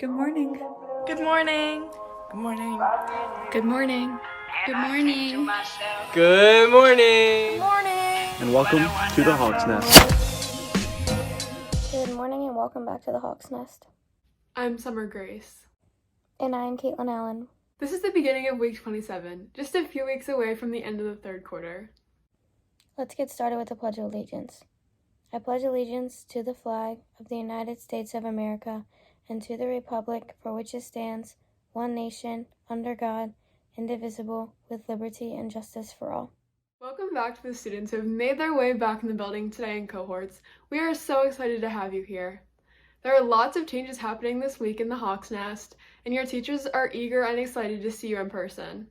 Good morning. Good morning. Good morning. Good morning. Good morning. Good morning. Morning. And welcome to the Hawk's Nest. Good morning and welcome back to the Hawk's Nest. I'm Summer Grace. And I'm Caitlin Allen. This is the beginning of week 27, just a few weeks away from the end of the third quarter. Let's get started with the Pledge of Allegiance. I pledge allegiance to the flag of the United States of America and to the republic for which it stands, one nation, under God, indivisible, with liberty and justice for all. Welcome back to the students who have made their way back in the building today in cohorts. We are so excited to have you here. There are lots of changes happening this week in the Hawk's Nest, and your teachers are eager and excited to see you in person.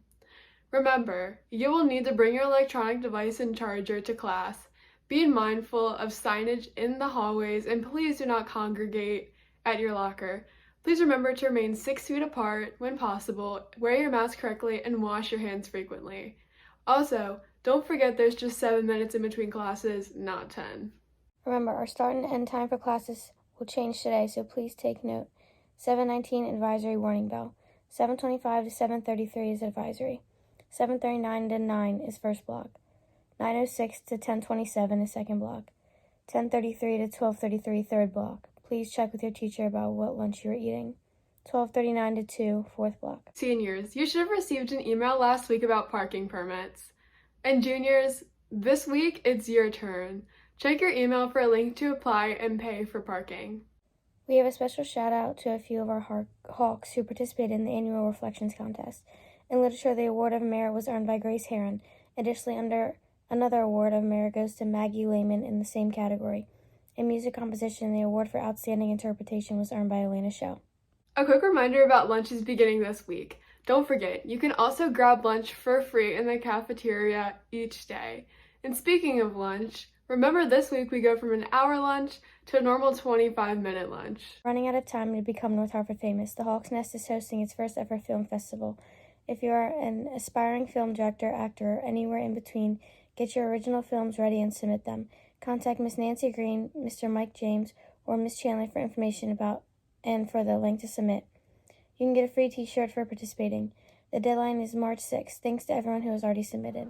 Remember, you will need to bring your electronic device and charger to class. Be mindful of signage in the hallways, and please do not congregate at your locker. Please remember to remain 6 feet apart when possible, wear your mask correctly, and wash your hands frequently. Also, don't forget there's just 7 minutes in between classes, not 10. Remember, our start and end time for classes will change today, so please take note. 7:19 advisory warning bell. 7:25 to 7:33 is advisory. 7:39 to 9 is first block. 9:06 to 10:27 is second block. 10:33 to 12:33 third block. Please check with your teacher about what lunch you are eating. 12:39 to 2 fourth block. Seniors, you should have received an email last week about parking permits. And juniors, this week it's your turn. Check your email for a link to apply and pay for parking. We have a special shout out to a few of our Hawks who participated in the annual Reflections Contest. In literature, the Award of Merit was earned by Grace Heron. Additionally, another Award of Merit goes to Maggie Lehman in the same category. In music composition, the award for outstanding interpretation was earned by Elena Shell. A quick reminder about lunches beginning this week. Don't forget, you can also grab lunch for free in the cafeteria each day. And speaking of lunch, remember this week we go from an hour lunch to a normal 25-minute lunch. Running out of time to become North Hartford famous, the Hawk's Nest is hosting its first ever film festival. If you are an aspiring film director, actor, or anywhere in between, get your original films ready and submit them. Contact Miss Nancy Green, Mr. Mike James, or Miss Chandler for information about and for the link to submit. You can get a free t-shirt for participating. The deadline is March 6th. Thanks to everyone who has already submitted.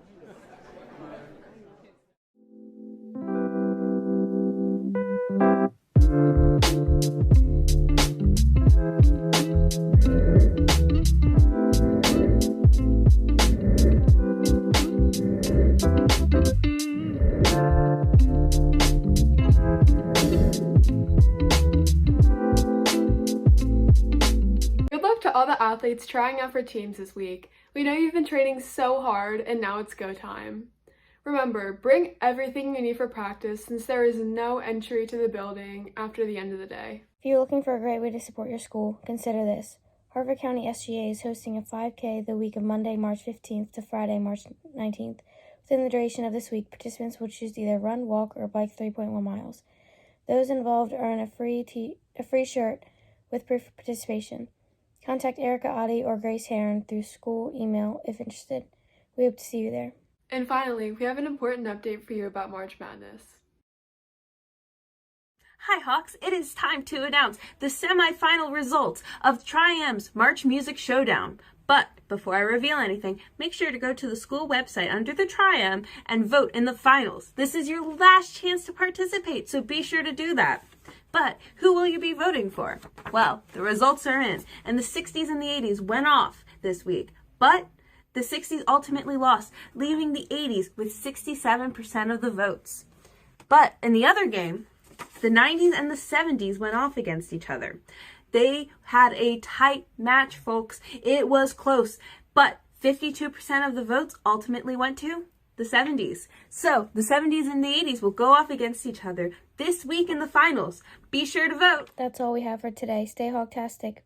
Good luck to all the athletes trying out for teams this week. We know you've been training so hard and now it's go time. Remember, bring everything you need for practice since there is no entry to the building after the end of the day. If you're looking for a great way to support your school, consider this. Harford County SGA is hosting a 5K the week of Monday, March 15th to Friday, March 19th. Within the duration of this week, participants will choose to either run, walk, or bike 3.1 miles. Those involved earn a free shirt with proof of participation. Contact Erica Oddie or Grace Heron through school email if interested. We hope to see you there. And finally, we have an important update for you about March Madness. Hi Hawks, it is time to announce the semi-final results of Tri-M's March Music Showdown. But before I reveal anything, make sure to go to the school website under the Tri-M and vote in the finals. This is your last chance to participate, so be sure to do that. But who will you be voting for? Well, the results are in, and the 60s and the 80s went off this week. But the 60s ultimately lost, leaving the 80s with 67% of the votes. But in the other game, the 90s and the 70s went off against each other. They had a tight match, folks. It was close, but 52% of the votes ultimately went to the 70s. So the 70s and the 80s will go off against each other this week in the finals. Be sure to vote. That's all we have for today. Stay Hawktastic.